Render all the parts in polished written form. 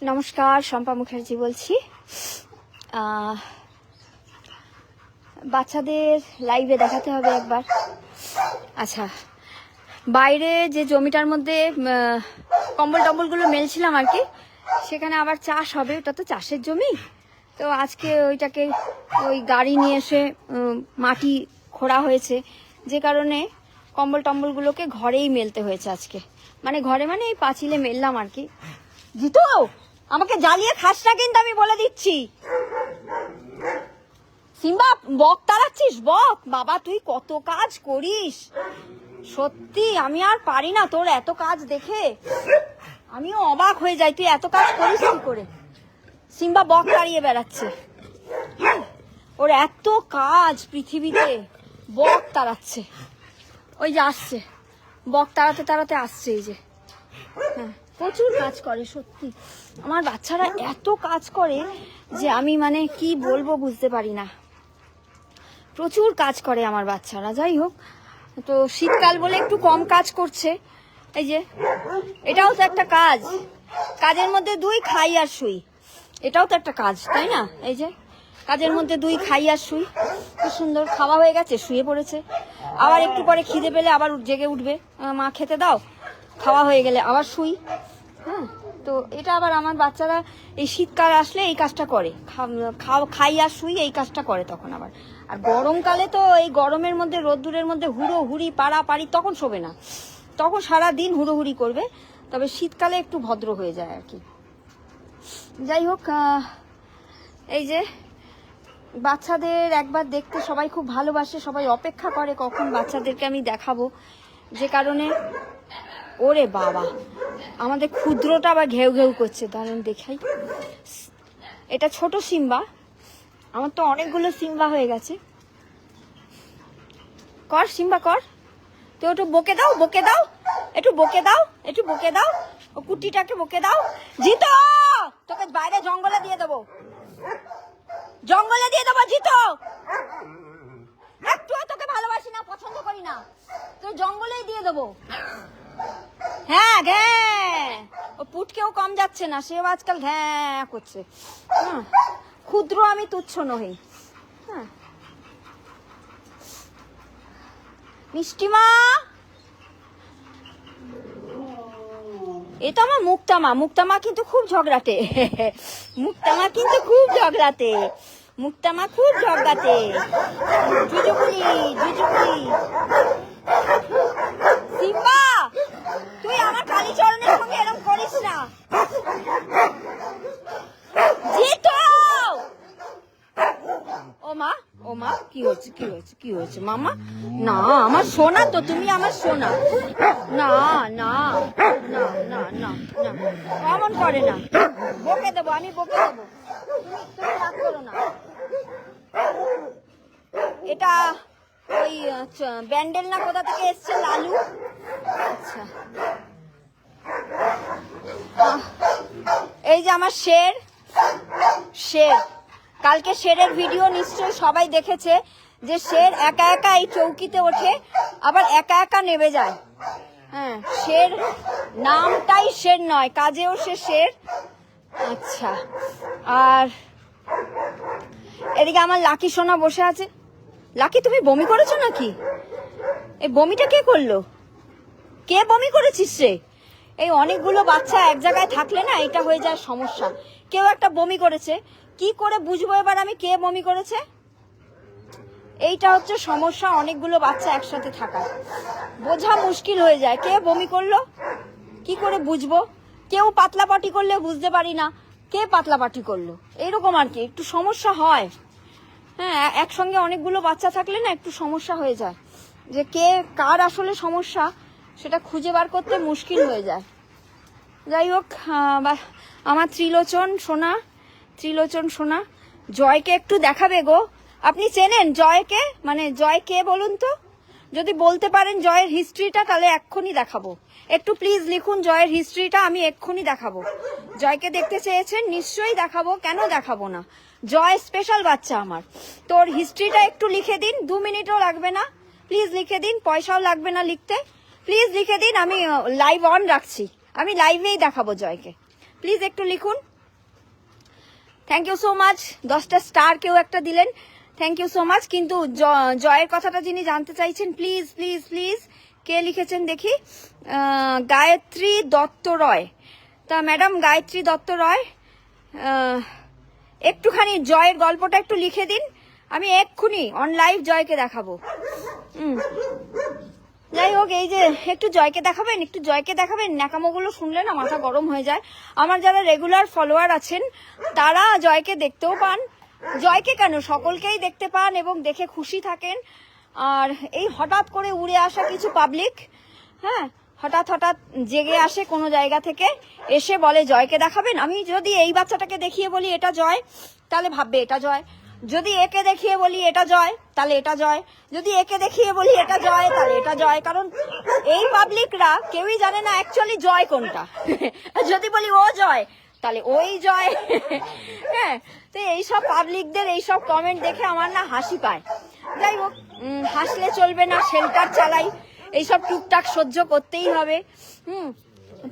নমস্কার, শম্পা মুখার্জি বলছি। বাচ্চাদের লাইভে দেখাতে হবে একবার। আচ্ছা, বাইরে যে জমিটার মধ্যে কম্বল টম্বলগুলো মেলছিলাম আর কি, সেখানে আবার চাষ হবে। ওটা তো চাষের জমি, তো আজকে ওইটাকে ওই গাড়ি নিয়ে এসে মাটি খোঁড়া হয়েছে, যে কারণে কম্বল টম্বলগুলোকে ঘরেই মেলতে হয়েছে আজকে। মানে ঘরে মানে এই পাঁচিলে মেললাম আর কি। জিতু, আমাকে জ্বালিয়ে খাস না কিন্তু, আমি বলে দিচ্ছি। সিম্বা, বক তাড়াচ্ছিস? বক বাবা, তুই কত কাজ করিস, সত্যি আমি আর পারি না তোর এত কাজ দেখে। আমিও অবাক হয়ে যাই, তুই এত কাজ করিস কি করে? সিম্বা বক তাড়িয়ে বেড়াচ্ছে, ওর এত কাজ পৃথিবীতে, বক তাড়াচ্ছে। ওই যে আসছে, বক তাড়াতে তাড়াতে আসছে, এই যে। হ্যাঁ, প্রচুর কাজ করে সত্যি। আমার বাচ্চারা এত কাজ করে যে আমি মানে কি বলবো বুঝতে পারি না। প্রচুর কাজ করে আমার বাচ্চারা। যাই হোক, তো শীতকাল বলে একটু কম কাজ করছে। এই যে এটাও তো একটা কাজ, কাজের মধ্যে দুই, খাই আর শুই। এটাও তো একটা কাজ, তাই না? এই যে কাজের মধ্যে দুই, খাই আর শুই। কি সুন্দর, খাওয়া হয়ে গেছে, শুয়ে পড়েছে। আবার একটু পরে খিদে পেলে আবার জেগে উঠবে, মা খেতে দাও। খাওয়া হয়ে গেলে আবার শুই। হ্যাঁ, তো এটা আবার আমার বাচ্চারা এই শীতকাল আসলে এই কাজটা করে, খাই আর শুই, এই কাজটা করে তখন আবার। আর গরমকালে তো এই গরমের মধ্যে, রোদ্দুরের মধ্যে হুড়োহুড়ি পাড়াপাড়ি, তখন শোবে না, তখন সারা দিন হুড়োহুড়ি করবে। তবে শীতকালে একটু ভদ্র হয়ে যায় আর কি। যাই হোক, এই যে বাচ্চাদের একবার দেখতে সবাই খুব ভালোবাসে, সবাই অপেক্ষা করে কখন বাচ্চাদেরকে আমি দেখাবো, যে কারণে। ওরে বাবা, আমাদের ক্ষুদ্রটা আবার ঘেউ ঘেউ করছে, দাঁড়ান দেখাই। এটা ছোট সিম্বা, আমার তো অনেকগুলো সিম্বা হয়ে গেছে। কর সিম্বা কর, তো একটু বকে দাও, বকে দাও, একটু বকে দাও, একটু বকে দাও, ও কুটিটাকে বকে দাও। জিতো, তোকে বাইরে জঙ্গলে দিয়ে দেবো, জঙ্গলে দিয়ে দেবো জিতো। একটুও তোকে ভালোবাসি না, পছন্দ করি না, তোর জঙ্গলেই দিয়ে দেবো। হ্যাঁ, ঘ্যাঁ, ও পুটকেও কম যাচ্ছে না, সেও আজকাল ঘ্যাঁ করছে। হ্যাঁ, ক্ষুদ্র আমি তুচ্ছ নহি। হ্যাঁ, মিষ্টিমা, এ তো আমার মুক্তামা। মুক্তামা কিন্তু খুব ঝগড়াটে, মুক্তামা কিন্তু খুব ঝগড়াটে, মুক্তামা খুব ঝগড়াটে। জুজুকুলি, জুজুকুলি। সিম্বা, তুই আমার কালীচরণের সঙ্গে এরকম করিস না। জিতু, ও মা, ও মা, কি হয়েছে, কি হয়েছে, কি হয়েছে মামা? না, আমার সোনা তো তুমি, আমার সোনা। না না না না না না, এমন করে না, বকে দেবো আমি, বকে দেবো, তুমি রাগ করো না। এটা ওই ব্যান্ডেল না কোথা থেকে এসছে, লালু। আচ্ছা, এই যে আমার শের, শের। কালকে শেরের ভিডিও নিশ্চয়ই সবাই দেখেছে, যে শের একা একা এই চৌকিতে ওঠে, আবার একা একা নেমে যায়। হ্যাঁ, শের নামটাই শের নয়, কাজেও সে শের। আচ্ছা, আর এদিকে আমার লাকি সোনা বসে আছে। লাকি, তুমি বমি করেছো নাকি? এই বমিটা কে করলো? কে বমি করেছিস রে? এই অনেকগুলো বাচ্চা এক জায়গায় থাকলে না এটা হয়ে যায় সমস্যা। কেউ একটা বমি করেছে, কি করে বুঝবো এবার আমি কে বমি করেছে? এইটা হচ্ছে সমস্যা, অনেকগুলো বাচ্চা একসাথে থাকা, বোঝা মুশকিল হয়ে যায়। কে বমি করলো কি করে বুঝবো? কেউ পাতলা পাটি করলে বুঝতে পারি না কে পাতলা পাটি করলো, এইরকম আর কি, একটু সমস্যা হয়। হ্যাঁ, একসঙ্গে অনেকগুলো বাচ্চা থাকলে না একটু সমস্যা হয়ে যায়, যে কে কার আসলে সমস্যা সেটা খুঁজে বার করতে মুশকিল হয়ে যায়। যাই হোক, আমার ত্রিলোচন সোনা, ত্রিলোচন সোনা, জয়কে একটু দেখাবে গো। আপনি চেনেন জয়কে? মানে জয় কে বলুন তো, যদি বলতে পারেন জয়ের হিস্ট্রিটা, তাহলে এক্ষুনি দেখাবো। একটু প্লিজ লিখুন জয়ের হিস্ট্রিটা, আমি এক্ষুনি দেখাবো। জয়কে দেখতে চেয়েছেন, নিশ্চয়ই দেখাবো, কেন দেখাবো না। জয় স্পেশাল বাচ্চা আমার, তোর হিস্ট্রিটা একটু লিখে দিন, 2 মিনিটও লাগবে না, প্লিজ লিখে দিন, পয়সাও লাগবে না লিখতে, প্লিজ লিখে দিন। আমি লাইভ অন রাখছি, আমি লাইভেই দেখাবো জয়কে, প্লিজ একটু লিখুন। Thank you so much. 10টা স্টার কেউ একটা দিলেন, থ্যাংক ইউ সো মাচ। কিন্তু জয়ের কথাটা যিনি জানতে চাইছেন, প্লিজ প্লিজ প্লিজ, কে লিখেছেন দেখি? গায়ত্রী দত্ত রয়। তা ম্যাডাম গায়ত্রী দত্ত রয়, একটুখানি জয়ের গল্পটা একটু লিখে দিন, আমি এক্ষুনি অন লাইভ জয়কে দেখাবো। যাই হোক, এই যে একটু জয়কে দেখাবেন, একটু জয়কে দেখাবেন। ন্যাকামোগুলো শুনলে না মাথা গরম হয়ে যায়। আমার যারা রেগুলার ফলোয়ার আছেন তারা জয়কে দেখতেও পান, জয়কে কেন সকলকেই দেখতে পান এবং দেখে খুশি থাকেন। আর এই হঠাৎ করে উড়ে আসা কিছু পাবলিক, হ্যাঁ, হঠাৎ হঠাৎ জেগে আসে কোনো জায়গা থেকে, এসে বলে জয়কে দেখাবেন। আমি যদি এই বাচ্চাটাকে দেখিয়ে বলি এটা জয়, তাহলে ভাববে এটা জয়। যদি একে দেখিয়ে বলি এটা জয়, তাহলে এটা জয়। যদি একে দেখিয়ে বলি এটা জয়, তাহলে এটা জয়। কারণ এই পাবলিকরা কেউই জানে না অ্যাকচুয়ালি জয় কোনটা। যদি বলি ও জয়, তাহলে ওই জয়। হ্যাঁ, তো এইসব পাবলিকদের এইসব কমেন্ট দেখে আমার না হাসি পায়। যাই হোক, হাসলে চলবে না, শেল্টার চালাই, এইসব টুকটাক সহ্য করতেই হবে।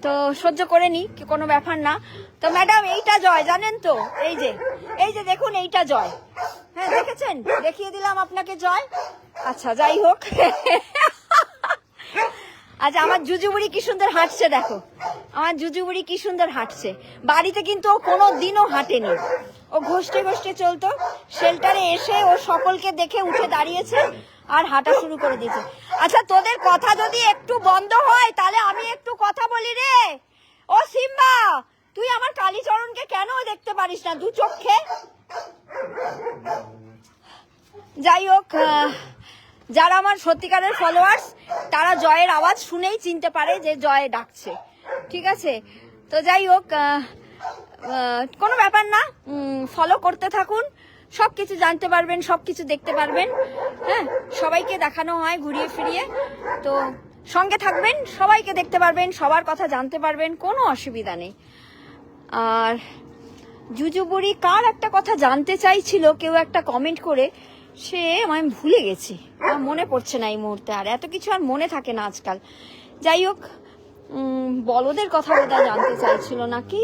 তো সহ্য করে নি, কোনো ব্যাপার না। তো ম্যাডাম এইটা জয় জানেন তো, এই যে দেখুন এইটা জয়। হ্যাঁ দেখেছেন, দেখিয়ে দিলাম আপনাকে জয়। আচ্ছা যাই হোক, আচ্ছা আমার জুজুবুড়ি কি সুন্দর হাঁটছে দেখো, আমার জুজুবুড়ি কি সুন্দর হাঁটছে। বাড়িতে কিন্তু ও কোনো দিনও হাঁটেনি, ও ঘষতে ঘষতে চলতো। শেল্টারে এসে ও সকলকে দেখে উঠে দাঁড়িয়েছে আর হাঁটা শুরু করে দিয়েছে। আচ্ছা তোদের কথা যদি একটু বন্ধ হয় তাহলে আমি একটু কথা বলি রে। ও সিম্বা, তুই আমার কালীচরণকে কেন দেখতে পারিস না দু চোখে? যাই হোক, যারা আমার সত্যিকারের ফলোয়ার্স তারা জয়ের আওয়াজ শুনেই চিনতে পারে যে জয় ডাকছে, ঠিক আছে? তো যাই হোক, কোনো ব্যাপার না, ফলো করতে থাকুন, সব কিছু জানতে পারবেন, সব কিছু দেখতে পারবেন। হ্যাঁ, সবাইকে দেখানো হয় ঘুরিয়ে ফিরিয়ে, তো সঙ্গে থাকবেন, সবাইকে দেখতে পারবেন, সবার কথা জানতে পারবেন, কোনো অসুবিধা নেই। আর জুজুবুড়ি কার একটা কথা জানতে চাইছিল কেউ একটা কমেন্ট করে, সে আমি ভুলে গেছি, আমার মনে পড়ছে না এই মুহূর্তে, আর এত কিছু আর মনে থাকে না আজকাল। যাই হোক, বলদের কথা বোধহয় জানতে চাইছিল নাকি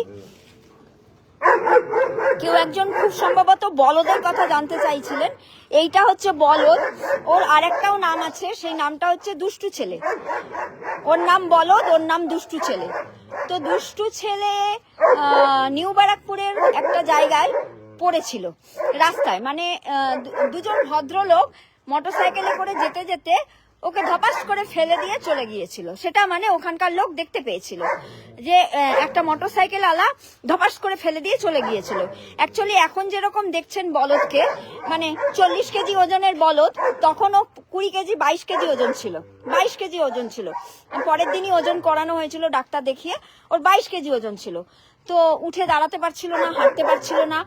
কেউ একজন, খুব সম্ভবত বলদের কথা জানতে চাইছিলেন। এইটা হচ্ছে বলদ, ওর আরেকটাও নাম আছে, সেই নামটা হচ্ছে দুষ্টু ছেলে। ওর নাম বলদ, ওর নাম দুষ্টু ছেলে। তো দুষ্টু ছেলে নিউ ব্যারাকপুরের একটা জায়গায় পড়েছিল রাস্তায়, মানে দুজন ভদ্রলোক মোটরসাইকেলে করে যেতে যেতে ওকে ধপাস করে ফেলে দিয়ে চলে গিয়েছিল। সেটা মানে ওখানকার লোক দেখতে পেয়েছিল যে একটা মোটরসাইকেল আলা ধপাস করে ফেলে দিয়ে চলে গিয়েছিল। অ্যাকচুয়ালি এখন যেরকম দেখছেন বলদকে, মানে 40 কেজি ওজনের বলদ, তখন ও 20 কেজি 22 কেজি ওজন ছিল, 22 কেজি ওজন ছিল। পরের দিনই ওজন করানো হয়েছিল ডাক্তার দেখিয়ে, ওর 22 কেজি ওজন ছিল। তো উঠে দাঁড়াতে পারছিল না, হাঁটতে পারছিল না,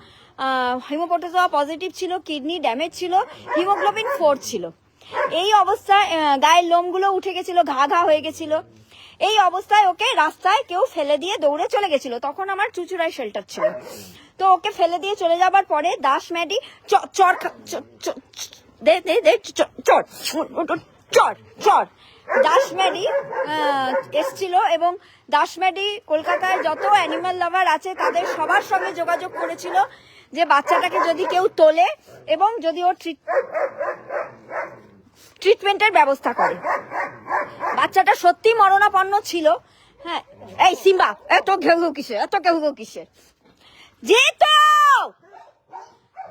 হিমোপ্রোটোজোয়া পজিটিভ ছিল, কিডনি ড্যামেজ ছিল, হিমোগ্লোবিন 4 ছিল। এই অবস্থায় গায়ের লোমগুলো উঠে গেছিল, ঘা ঘা হয়ে গেছিল। এই অবস্থায় ওকে রাস্তায় কেউ ফেলে দিয়ে দৌড়ে চলে গেছিল। তখন আমার চুচুড়ায় শেল্টার ছিল। তো ওকে ফেলে দিয়ে চলে যাবার পরে দাস ম্যাডি দাস ম্যাডি এসছিল, এবং দাস ম্যাডি কলকাতায় যত অ্যানিমাল লাভার আছে তাদের সবার সঙ্গে যোগাযোগ করেছিল যে বাচ্চাটাকে যদি কেউ তোলে এবং যদি ওর ট্রিটমেন্টের ব্যবস্থা করে। বাচ্চাটা সত্যি মরণাপন্ন ছিল। হ্যাঁ, এই সিম্বা, এত ঘেউ কিসের, এত ঘেউ কিসের, যেত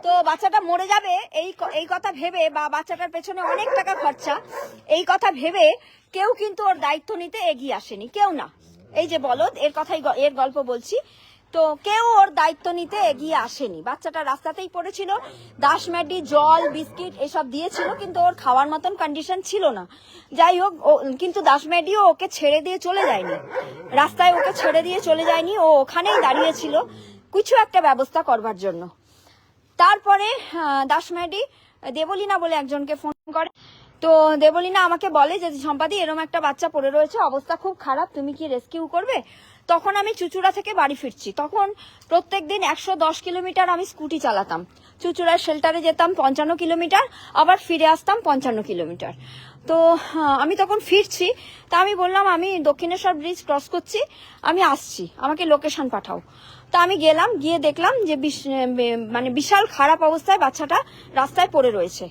তো বাচ্চাটা মরে যাবে এই কথা ভেবে, বা বাচ্চাটার পেছনে অনেক টাকা খরচা, এই কথা ভেবে কেউ কিন্তু ওর দায়িত্ব নিতে এগিয়ে আসেনি, কেউ না। এই যে বলদ, এর গল্প বলছি। তো কেউ ওর দায়িত্ব নিতে এগিয়ে আসেনি। বাচ্চাটা রাস্তাতেই পড়েছিল, দাস ম্যাডি জল বিস্কিট এসব দিয়েছিল, কিন্তু ওর খাওয়ার মতন কন্ডিশন ছিল না। যাই হোক, কিন্তু দাস ম্যাডিও ওকে ছেড়ে দিয়ে চলে যায়নি, রাস্তায় ওকে ছেড়ে দিয়ে চলে যায়নি, ও ওখানেই দাঁড়িয়েছিল কিছু একটা ব্যবস্থা করবার জন্য। তারপরে দাস ম্যাডি দেবলীনা বলে একজনকে ফোন করে। তো দেবলীনা আমাকে বলে যে সম্পাদি এরকম একটা বাচ্চা পড়ে রয়েছে, অবস্থা খুব খারাপ, তুমি কি রেস্কিউ করবে? তখন আমি চুচুড়া থেকে বাড়ি ফিরছি। তখন প্রত্যেকদিন 110 কিলোমিটার আমি স্কুটি চালাতাম। চুচুড়ার শেল্টারে যেতাম 55 কিলোমিটার, আবার ফিরে আসতাম 55 কিলোমিটার। তো আমি তখন ফিরছি, তা আমি বললাম আমি দক্ষিণেশ্বর ব্রিজ ক্রস করছি, আমি আসছি, আমাকে লোকেশন পাঠাও। তা আমি গেলাম, গিয়ে দেখলাম যে মানে বিশাল খারাপ অবস্থায় বাচ্চাটা রাস্তায় পড়ে রয়েছে।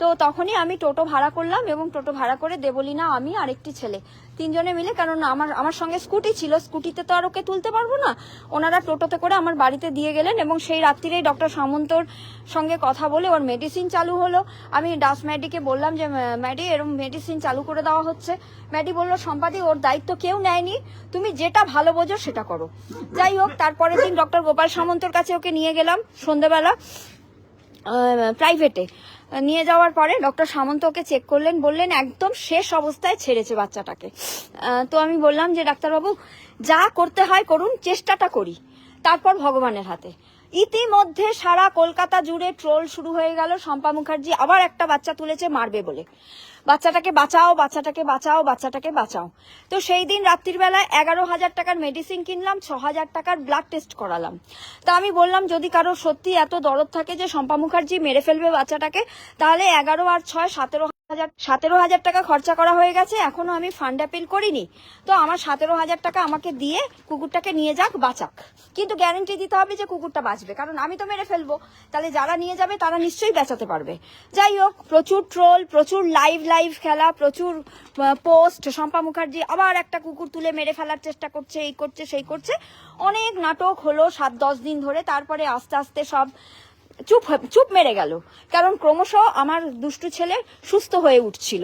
তো তখনই আমি টোটো ভাড়া করলাম, এবং টোটো ভাড়া করে দেবলীনা, আমি আর একটি ছেলে, তিনজনে মিলে, কারণ আমার সঙ্গে স্কুটি ছিল, স্কুটিতে তো আর ওকে তুলতে পারবো না, ওনারা টোটোতে করে আমার বাড়িতে দিয়ে গেলেন। এবং সেই রাত্রিরেই ডক্টর সামন্তর সঙ্গে কথা বলে ওর মেডিসিন চালু হলো। আমি ডাস ম্যাডিকে বললাম যে ম্যাডি এরকম মেডিসিন চালু করে দেওয়া হচ্ছে। ম্যাডি বললো সম্পাদি ওর দায়িত্ব কেউ নেয়নি, তুমি যেটা ভালো বোঝো সেটা করো। যাই হোক, তারপরের দিন ডক্টর গোপাল সামন্তর কাছে ওকে নিয়ে গেলাম সন্ধ্যেবেলা প্রাইভেটে। নিয়ে যাওয়ার পরে ডক্টর সামন্ত ওকে চেক করলেন, বললেন একদম শেষ অবস্থায় ছেড়েছে বাচ্চাটাকে। তো আমি বললাম যে ডাক্তারবাবু যা করতে হয় করুন, চেষ্টাটা করি, তারপর ভগবানের হাতে। ইতিমধ্যে সারা কলকাতা জুড়ে ট্রোল শুরু হয়ে গেল, শম্পা মুখার্জি আবার একটা বাচ্চা তুলেছে মারবে বলে, বাচ্চাটাকে বাঁচাও, বাচ্চাটাকে বাঁচাও, বাচ্চাটাকে বাঁচাও। তো সেই দিন রাত্রির বেলায় 11,000 টাকার মেডিসিন কিনলাম, 6,000 টাকার ব্লাড টেস্ট করালাম। তা আমি বললাম যদি কারো সত্যি এত দরদ থাকে যে শম্পা মুখার্জি মেরে ফেলবে বাচ্চাটাকে, তাহলে 11 আর 6 17,000 টাকা খরচা করা হয়ে গেছে, এখনো আমি ফান্ড অ্যাপিল করিনি। তো আমার 17,000 টাকা আমাকে দিয়ে কুকুরটাকে নিয়ে যাক, বাঁচাক, কিন্তু গ্যারেন্টি দিতে হবে যে কুকুরটা বাঁচবে, কারণ আমি তো মেরে ফেলবো, তাহলে যারা নিয়ে যাবে তারা নিশ্চয়ই বাঁচাতে পারবে। যাই হোক, প্রচুর ট্রোল, প্রচুর লাইভ খেলা, প্রচুর পোস্ট, শম্পা মুখার্জি আবার একটা কুকুর তুলে মেরে ফেলার চেষ্টা করছে, এই করছে সেই করছে, অনেক নাটক হলো 7-10 দিন ধরে। তারপরে আস্তে আস্তে সব চুপ মেরে গেল, কারণ ক্রমশ আমার দুষ্টু ছেলে সুস্থ হয়ে উঠছিল।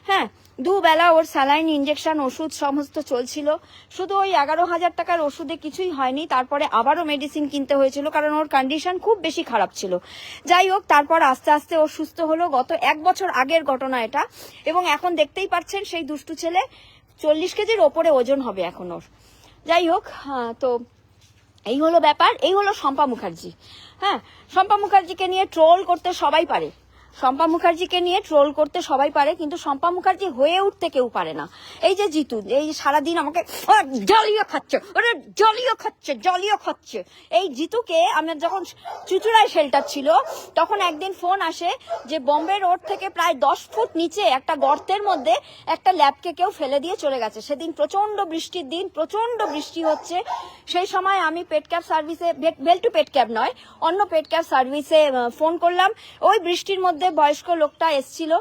হ্যাঁ, দুবেলা ওর স্যালাইন ইঞ্জেকশন ওষুধ সমস্ত চলছিল, শুধু ওই 11,000 টাকার ওষুধে কিছুই হয়নি, তারপরে আবারও মেডিসিন কিনতে হয়েছিল, কারণ ওর কন্ডিশন খুব বেশি খারাপ ছিল। যাই হোক, তারপর আস্তে আস্তে ও সুস্থ হলো, গত 1 বছর আগের ঘটনা এটা। এবং এখন দেখতেই পাচ্ছেন সেই দুষ্টু ছেলে 40 কেজির ওপরে ওজন হবে এখন ওর। যাই হোক, তো এই হলো ব্যাপার, এই হলো শম্পা মুখার্জি। হ্যাঁ, শম্পা মুখার্জিকে নিয়ে ট্রোল করতে সবাই পারে, শম্পা মুখার্জিকে নিয়ে ট্রোল করতে সবাই পারে, কিন্তু শম্পা মুখার্জি হয়ে উঠতে কেউ পারে না। এই যে জিতু, এই সারাদিন আমাকে জলিও খাচ্ছে, ওরে জলিও খাচ্ছে। এই জিতুকে আমার যখন চুচুড়ায় শেল্টার ছিল, তখন একদিন ফোন আসে যে বম্বে রোড থেকে প্রায় 10 ফুট নিচে একটা গর্তের মধ্যে একটা ল্যাবকে কেউ ফেলে দিয়ে চলে গেছে। সেদিন প্রচন্ড বৃষ্টির দিন, প্রচন্ড বৃষ্টি হচ্ছে। সেই সময় আমি পেট ক্যাব সার্ভিসে, বেলটু পেট ক্যাব নয়, অন্য পেট ক্যাব সার্ভিসে ফোন করলাম। ওই বৃষ্টির মধ্যে বয়স্ক লোকটা এসছিল,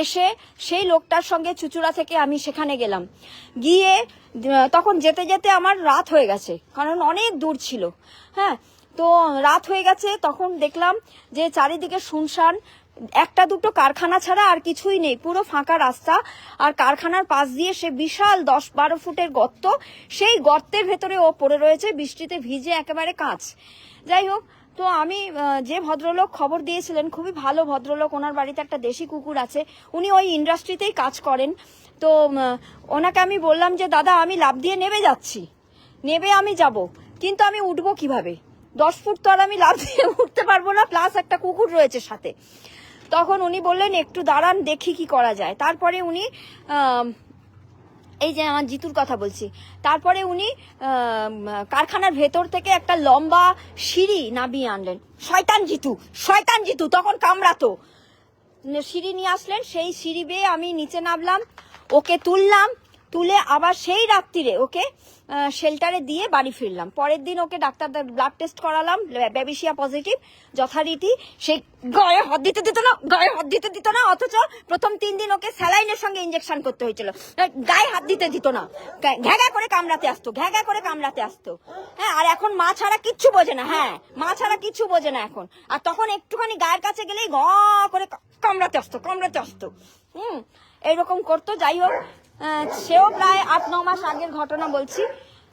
এসে সেই লোকটার সঙ্গে চুচুড়া থেকে আমি সেখানে গেলাম। গিয়ে তখন যেতে যেতে আমার রাত হয়ে গেছে, কারণ অনেক দূর ছিল। হ্যাঁ, তো রাত হয়ে গেছে, তখন দেখলাম যে চারিদিকে শুনশান, একটা দুটো কারখানা ছাড়া আর কিছুই নেই, পুরো ফাঁকা রাস্তা। আর কারখানার পাশ দিয়ে সে বিশাল 10-12 ফুটের গর্ত, সেই গর্তের ভেতরে ও পড়ে রয়েছে, বৃষ্টিতে ভিজে একেবারে কাঁচ। যাই হোক, তো আমি যে ভদ্রলোক খবর দিয়েছিলেন, খুবই ভালো ভদ্রলোক, ওনার বাড়িতে একটা দেশি কুকুর আছে, উনি ওই ইন্ডাস্ট্রিতেই কাজ করেন। তো ওনাকে আমি বললাম যে দাদা আমি লাফ দিয়ে নেমে যাচ্ছি, নেমে আমি যাব, কিন্তু আমি উঠবো কিভাবে, 10 ফুট তো আর আমি লাফ দিয়ে উঠতে পারবো না, প্লাস একটা কুকুর রয়েছে সাথে। তখন উনি বললেন একটু দাঁড়ান দেখি কি করা যায়। তারপরে উনি এই যে আমার জিতুর কথা বলছি, তারপরে উনি কারখানার ভেতর থেকে একটা লম্বা সিঁড়ি নামিয়ে আনলেন। শয়তান জিতু তখন কামড়াতো, সিঁড়ি নিয়ে আসলেন, সেই সিঁড়ি বেয়ে আমি নিচে নামলাম, ওকে তুললাম, তুলে আবার সেই রাত্রিরে ওকে শেল্টারে দিয়ে বাড়ি ফিরলাম। পরের দিন ওকে ডাক্তার ব্লাড টেস্ট করালাম, ব্যাবিসিয়া পজিটিভ যথারীতি। সে গায়ে হাত দিতে দিত না, অথচ প্রথম 3 দিন ওকে স্যালাইনের সঙ্গে ইঞ্জেকশন করতে হয়েছিল, গায়ে হাত দিতে দিত না, ঘ্যাঘা করে কামড়াতে আসতো। হ্যাঁ, আর এখন মা ছাড়া কিচ্ছু বোঝে না। হ্যাঁ, মা ছাড়া কিচ্ছু বোঝে না এখন। আর তখন একটুখানি গায়ের কাছে গেলেই ঘ করে কামড়াতে আসতো। এইরকম করতো। যাই হোক, সেও প্রায় 8-9 মাস আগের ঘটনা বলছি।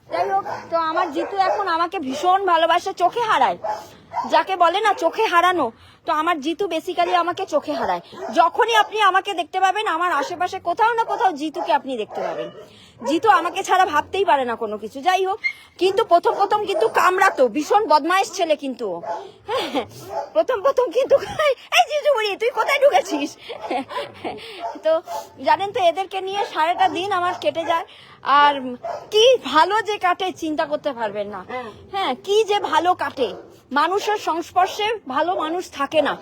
যাই হোক, তো আমার জিতু এখন আমাকে ভীষণ ভালোবাসে, চোখে হারায়, যাকে বলে না চোখে হারানো, তো আমার জিতু বেসিক্যালি আমাকে চোখে হারায়। যখনই আপনি আমাকে দেখতে পাবেন, আমার আশেপাশে কোথাও না কোথাও জিতুকে আপনি দেখতে পাবেন। জিতু আমাকে ছাড়া ভাবতেই পারে না কোনো কিছু। যাই হোক, কিন্তু প্রথম কিন্তু কামড়াতো, ভীষণ বদমাইশ ছেলে কিন্তু। হ্যাঁ, প্রথম কিন্তু এই জিজু বুড়ি তুই কোথায় ঢুকেছিস। তো জানেন তো, এদেরকে নিয়ে সারাটা দিন আমার কেটে যায়। আর কি ভালো যে কাটে চিন্তা করতে পারবেন না। হ্যাঁ, কি যে ভালো কাটে, মানুষের সংস্পর্শে ভালো মানুষ থাকে না,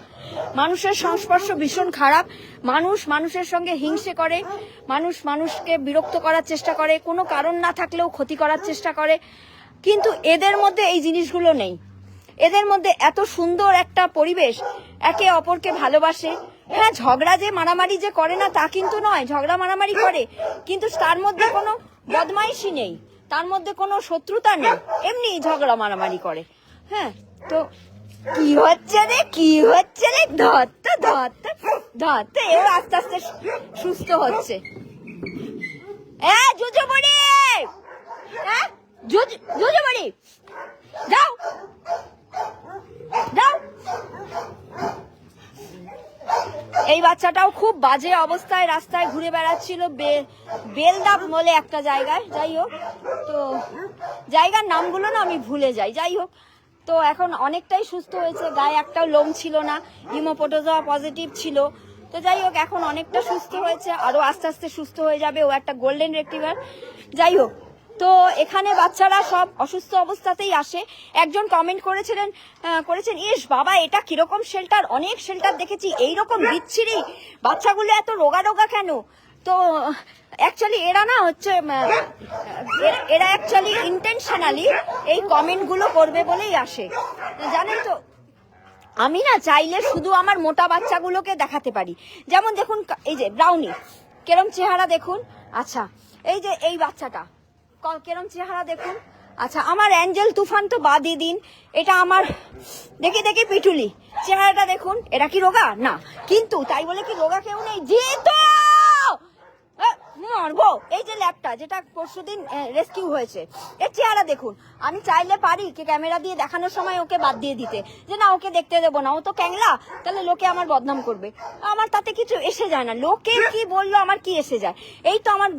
মানুষের সংস্পর্শ ভীষণ খারাপ। মানুষের সঙ্গে হিংসে করে, মানুষকে বিরক্ত করার চেষ্টা করে, কোনো কারণ না থাকলেও ক্ষতি করার চেষ্টা করে। কিন্তু এদের মধ্যে এই জিনিসগুলো নেই। এদের মধ্যে এত সুন্দর একটা পরিবেশ, একে অপরকে ভালোবাসে। হ্যাঁ, ঝগড়া যে মারামারি যে করে না তা কিন্তু নয়, ঝগড়া মারামারি করে, কিন্তু তার মধ্যে কোনো বদমাইশি নেই, তার মধ্যে কোনো শত্রুতা নেই, এমনি ঝগড়া মারামারি করে। হ্যাঁ, তো কি হচ্ছে রে, কি হচ্ছে রে, ধরতে ধরতে ধরতে এও আস্তে আস্তে সুস্থ হচ্ছে। জুজো বড়ি, জুজো বড়ি, যাও যাও। এই বাচ্চাটাও খুব বাজে অবস্থায় রাস্তায় ঘুরে বেড়াচ্ছিল বেলদা বলে একটা জায়গায়। যাই হোক, তো জায়গার নামগুলো না আমি ভুলে যাই। যাই হোক, তো এখন অনেকটাই সুস্থ হয়েছে, গায়ে একটাও লোম ছিল না, হিমোপ্রোটোজোয়া পজিটিভ ছিল। তো যাই হোক, এখন অনেকটা সুস্থ হয়েছে, আরো আস্তে আস্তে সুস্থ হয়ে যাবে। ও একটা গোল্ডেন রেক্টিভার। যাই হোক, তো এখানে বাচ্চারা সব অসুস্থ অবস্থাতেই আসে। একজন কমেন্ট করেছেন ইস বাবা, এটা কিরকম শেল্টার, অনেক শেল্টার দেখেছি, এইরকম বিচ্ছিরি বাচ্চাগুলো এত রোগা রোগা কেন? তো অ্যাকচুয়ালি এরা না হচ্ছে, এরা অ্যাকচুয়ালি ইন্টেনশনালি এই কমেন্টগুলো করবে বলেই আসে, জানেন তো। আমি না চাইলে শুধু আমার মোটা বাচ্চাগুলোকে দেখাতে পারি। যেমন দেখুন, এই যে ব্রাউনি, কেরম চেহারা দেখুন। আচ্ছা, এই যে এই বাচ্চাটা কেরম চেহারা দেখুন। আচ্ছা, আমার অ্যাঞ্জেল তুফান তো বাদই দিন, এটা আমার দেখি পিটুলি, চেহারাটা দেখুন। এরা কি রোগা? না, কিন্তু তাই বলে কি রোগা কেউ নেই? যেহেতু মারবো, এই যে ল্যাবটা যেটা পরশুদিন রেস্কিউ হয়েছে, এর চেহারা দেখুন। আমি চাইলে পারি কি ক্যামেরা দিয়ে দেখানোর সময় ওকে বাদ দিয়ে দিতে, যে না ওকে দেখতে দেবো না, ও তো ক্যাংলা, তাহলে লোকে আমার বদনাম করবে। আমার তাতে কিছু এসে যায় না, লোকে কি বললো আমার কি এসে যায়। এই তো আমার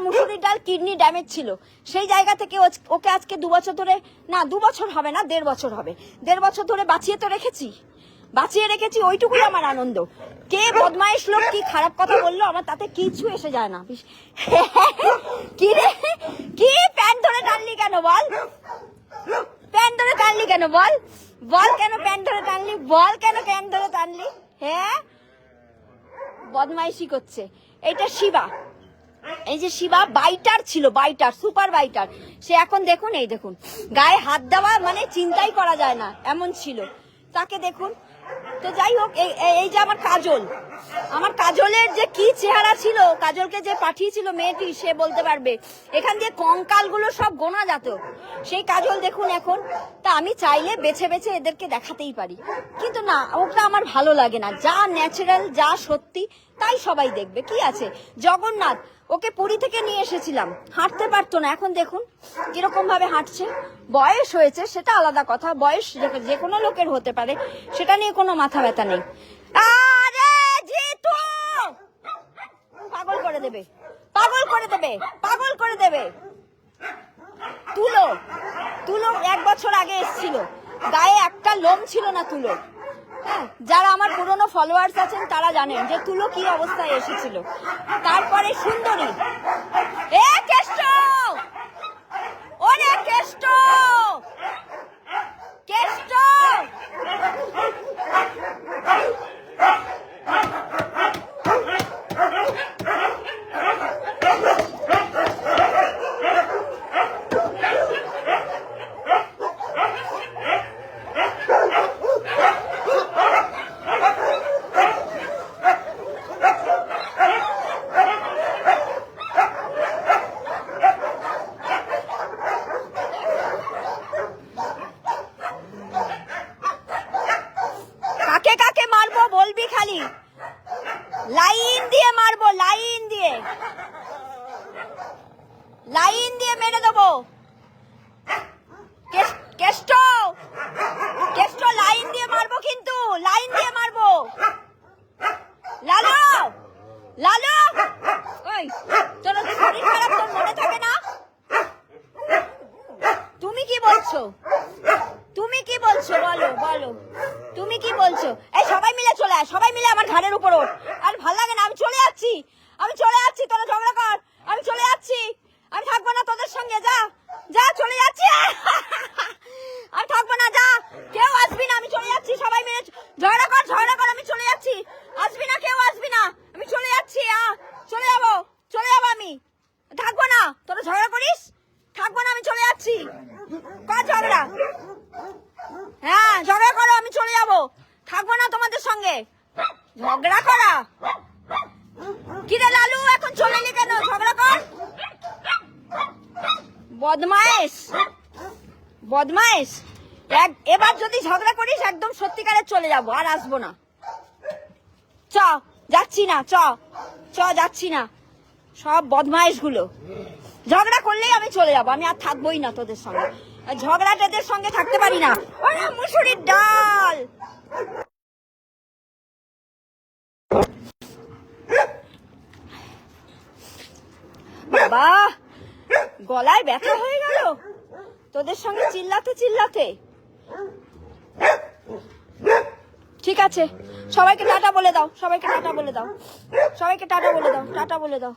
মুসুরির ডাল কিডনি ড্যামেজ ছিল, সেই জায়গা থেকে ওকে আজকে 2 বছর ধরে, না 2 বছর হবে না, 1.5 বছর হবে, 1.5 বছর ধরে বাঁচিয়ে রেখেছি। ওইটুকুই আমার আনন্দ। কে বদমাইশ লোক কি খারাপ কথা বললো আমার তাতে কিছু এসে যায় না। কি রে, কি প্যান্ট ধরে টানলি কেন বল? প্যান্ট ধরে টানলি কেন বল? কেন প্যান্ট ধরে টানলি? কেন প্যান্ট ধরে টানলি? হ্যাঁ, বদমাইশি করছে। এইটা শিবা, এই যে শিবা বাইটার ছিল, সুপার বাইটার। সে এখন দেখুন, এই দেখুন, গায়ে হাত দেওয়া মানে চিন্তাই করা যায় না এমন ছিল, তাকে দেখুন। তো যাই হোক, এই যে আমার কাজলের যে কি চেহারা ছিল, কাজলকে যে পাঠিয়েছিল মেয়েটি, সে বলতে পারবে। এখান দিয়ে কঙ্কালগুলো সব গোনা যেত, সেই কাজল দেখুন এখন। তা আমি চাইলে বেছে বেছে এদেরকে দেখাতেই পারি, কিন্তু না, ওটা আমার ভালো লাগে না। যা ন্যাচারাল, যা সত্যি তাই সবাই দেখবে। কি আছে, জগন্নাথ, ওকে পুরী থেকে নিয়ে এসেছিলাম, হাঁটতে পারতো না, এখন দেখুন কিরকম ভাবে হাঁটছে। বয়স হয়েছে সেটা আলাদা কথা, বয়স যে কোনো লোকের হতে পারে, সেটা নিয়ে কোনো মাথা ব্যথা নেই। আরে জিতু, পাগল করে দেবে। তুলো 1 বছর আগে এসেছিল, গায়ে একটা লোম ছিল না তুলো। হ্যাঁ, যারা আমার পুরনো ফলোয়ার্স আছেন তারা জানেন যে তুলো কি অবস্থায় এসেছিল। তারপরে সুন্দরী, কেষ্ট, ওরে কেষ্ট, কাকে মারবো বলবি, খালি লাইন দিয়ে মারবো, লাইন দিয়ে মেরে দেবো। কেষ্ট, লাইন দিয়ে মারবো, কিন্তু লাইন দিয়ে মারবো। লালু, ওই তোর শরীর খারাপ, তোর মনে থাকে না? তুমি কি বলছো বলো, তুমি কি বলছো? এই সবাই মিলে চলে আয়, সবাই মিলে আমার ঘাড়ের উপর ওঠ। আর ভাল লাগে না, আমি চলে যাচ্ছি, তোরা ঝগড়া কর, আমি চলে যাচ্ছি, আমি থাকবো না তোদের সঙ্গে, যা চলে যাচ্ছি, আমি থাকবো না। না, যা, কেউ আসবি না, আমি চলে যাচ্ছি, সবাই মিলে ঝগড়া কর, আমি চলে যাচ্ছি, আসবি না, কেউ আসবি না, আমি চলে যাচ্ছি, চলে যাবো আমি, থাকবো না, তোরা ঝগড়া করিস, থাকবো না, আমি চলে যাচ্ছি, কর ঝগড়া, হ্যাঁ ঝগড়া করো, আমি চলে যাবো, থাকবো না তোমাদের সঙ্গে, ঝগড়া করা, কিরে লালু এখন চলে এলি কেন, ঝগড়া কর, বদমাইশ, এবার যদি ঝগড়া করিস একদম সত্যিকারের চলে যাবো, আর আসবো না, যাচ্ছি না, যাচ্ছি না, সব বদমাইশ গুলো ঝগড়া করলেই আমি চলে যাবো, আমি আর থাকবোই না তোদের সঙ্গে, ঝগড়াটাদের সঙ্গে থাকতে পারি না, মুসুরির ডাল, বাবা গলায় ব্যথা হয়ে গেল তোদের সঙ্গে চিল্লাতে, ঠিক আছে, সবাইকে টাটা বলে দাও, টাটা বলে দাও।